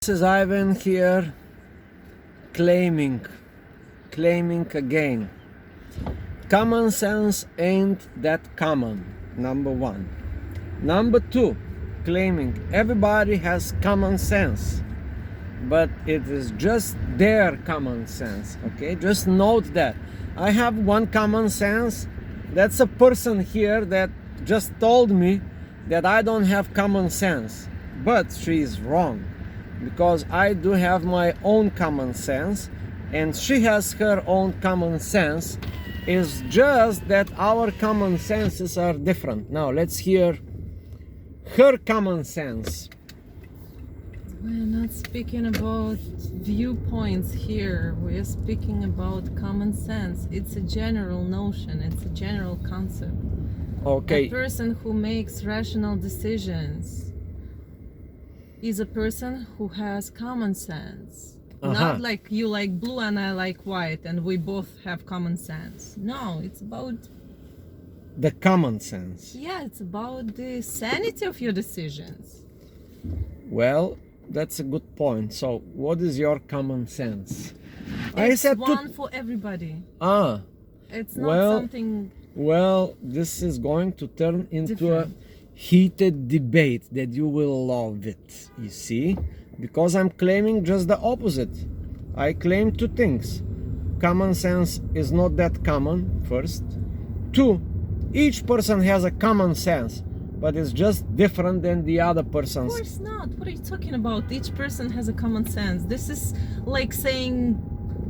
This is Ivan here, claiming again. Common sense ain't that common, number one. Number two, claiming everybody has common sense, but it is just their common sense, okay? Just note that. I have one common sense. That's a person here that just told me that I don't have common sense, but she is wrong. Because I do have my own common sense and she has her own common sense. It's just that our common senses are different. Now let's hear her common sense. We're not speaking about viewpoints here. We're speaking about common sense. It's a general notion, it's a general concept. Okay. A person who makes rational decisions is a person who has common sense. Not like you like blue and I like white and we both have common sense. No, it's about the common sense. Yeah, it's about the sanity of your decisions. Well, that's a good point. So what is your common sense? I said one for everybody. It's not something. Well, this is going to turn into different. a heated debate that you will love it, you see, because I'm claiming just the opposite. I claim two things. Common sense is not that common, first. Two, each person has a common sense, but it's just different than the other person's. Of course not. What are you talking about? Each person has a common sense. This is like saying,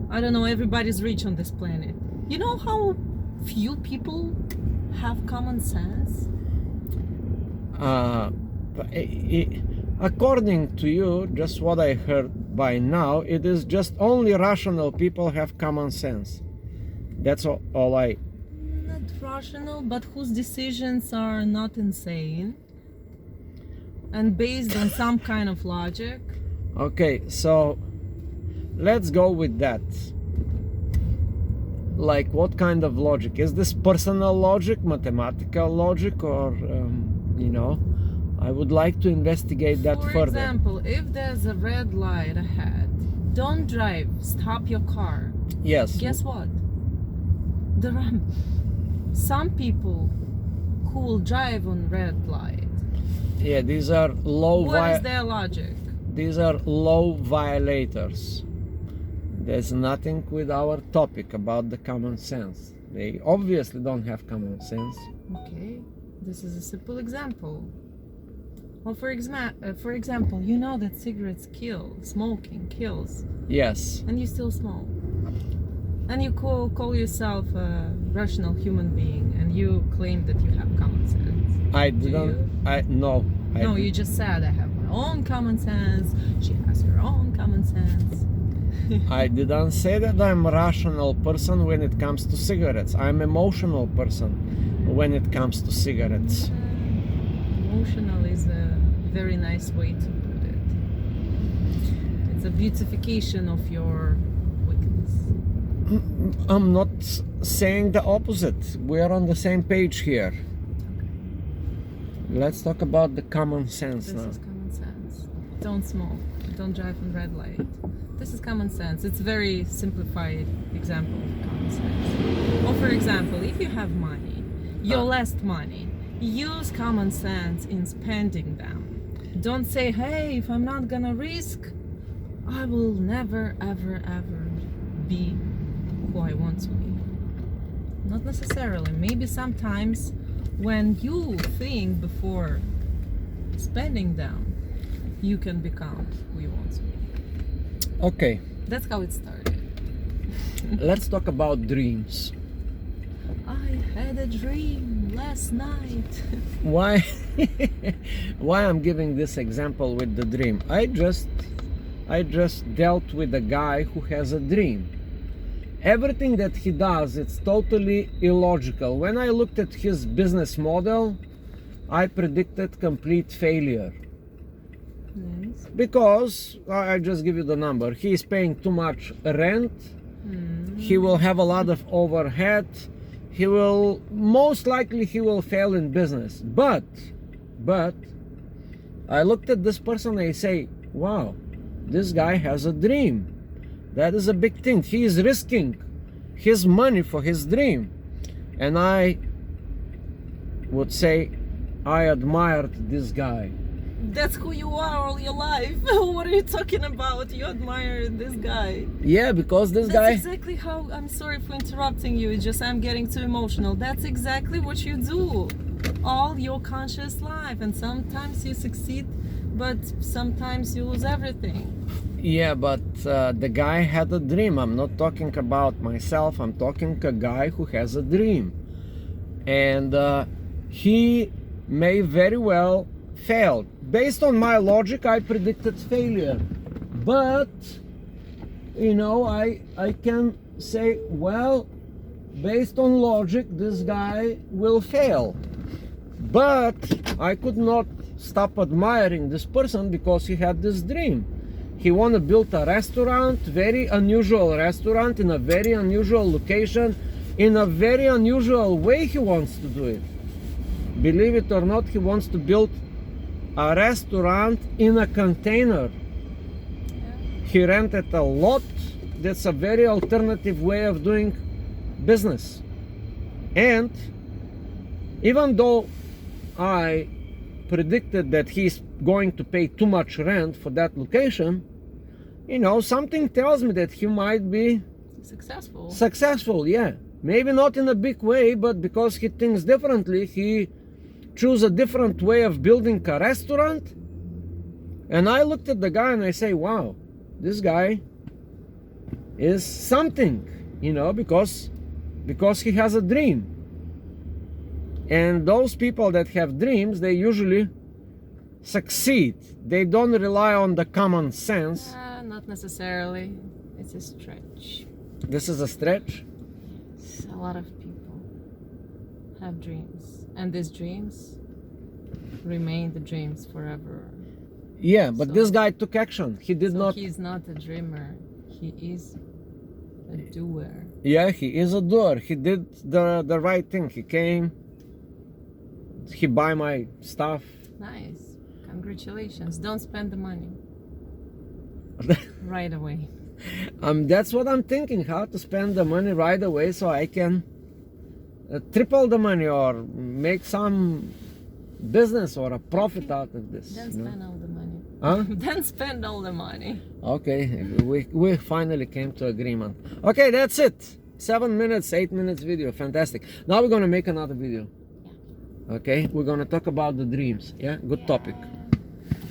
I don't know, everybody's rich on this planet. You know how few people have common sense? According to you, just what I heard by now, it is just only rational people have common sense. That's all I... Not rational, but whose decisions are not insane and based on some kind of logic. Okay, so let's go with that. Like, what kind of logic? Is this personal logic, mathematical logic, or... you know, I would like to investigate that further. For example, if there's a red light ahead, don't drive, stop your car. Yes. Guess what? There are some people who will drive on red light. Yeah, these are low... What is their logic? These are low violators. There's nothing with our topic about the common sense. They obviously don't have common sense. Okay. This is a simple example. Well, for example, you know that cigarettes kill, smoking kills. Yes. And you still smoke. And you call yourself a rational human being, and you claim that you have common sense. I didn't. No, you just said I have my own common sense. She has her own common sense. I didn't say that I'm a rational person when it comes to cigarettes. I'm an emotional person when it comes to cigarettes. Emotional is a very nice way to put it. It's a beautification of your weakness. I'm not saying the opposite. We're on the same page here. Let's talk about the common sense now. This is common sense. Don't smoke. Don't drive on red light. This is common sense. It's a very simplified example of common sense. Or for example, if you have money, your last money, use common sense in spending them. Don't say, hey, if I'm not gonna risk, I will never, ever, ever be who I want to be. Not necessarily. Maybe sometimes when you think before spending them, you can become who you want to be. Okay. That's how it started. Let's talk about dreams. I had a dream last night. Why I'm giving this example with the dream? I just dealt with a guy who has a dream. Everything that he does, it's totally illogical. When I looked at his business model, I predicted complete failure. Nice. Because I just give you the number. He is paying too much rent. He will have a lot of overhead. He will most likely fail in business. But I looked at this person and I say, wow, This guy has a dream. That is a big thing. He is risking his money for his dream. And I would say I admired this guy. That's who you are all your life. What are you talking about? You admire this guy. Yeah, because this That's guy... exactly how. I'm sorry for interrupting you. It's just I'm getting too emotional. That's exactly what you do all your conscious life. And sometimes you succeed, but sometimes you lose everything. Yeah, but the guy had a dream. I'm not talking about myself. I'm talking a guy who has a dream. And he may very well fail. Based on my logic, I predicted failure. But, you know, I can say, well, based on logic, this guy will fail. But I could not stop admiring this person because he had this dream. He wanted to build a restaurant, very unusual restaurant in a very unusual location, in a very unusual way he wants to do it. Believe it or not, he wants to build a restaurant in a container. He rented a lot. That's a very alternative way of doing business. And even though I predicted that he's going to pay too much rent for that location, you know, something tells me that he might be successful, yeah. Maybe not in a big way, but because he thinks differently, he chose a different way of building a restaurant. And I looked at the guy and I say, wow, this guy is something, you know, because he has a dream. And those people that have dreams, they usually succeed. They don't rely on the common sense. Not necessarily. It's a stretch. This is a stretch? A lot of people have dreams, and these dreams remain the dreams forever. Yeah, but this guy took action. He did not. He's not a dreamer. He is a doer. Yeah, he is a doer. He did the right thing. He came. He buy my stuff. Nice. Congratulations. Don't spend the money right away. That's what I'm thinking, how to spend the money right away so I can triple the money or make some business or a profit out of this. Then spend all the money. Huh? Then spend all the money. Okay, we finally came to agreement. Okay, that's it. 7 minutes, 8 minutes video, fantastic. Now we're gonna make another video. Yeah. Okay, we're gonna talk about the dreams. Yeah, good topic.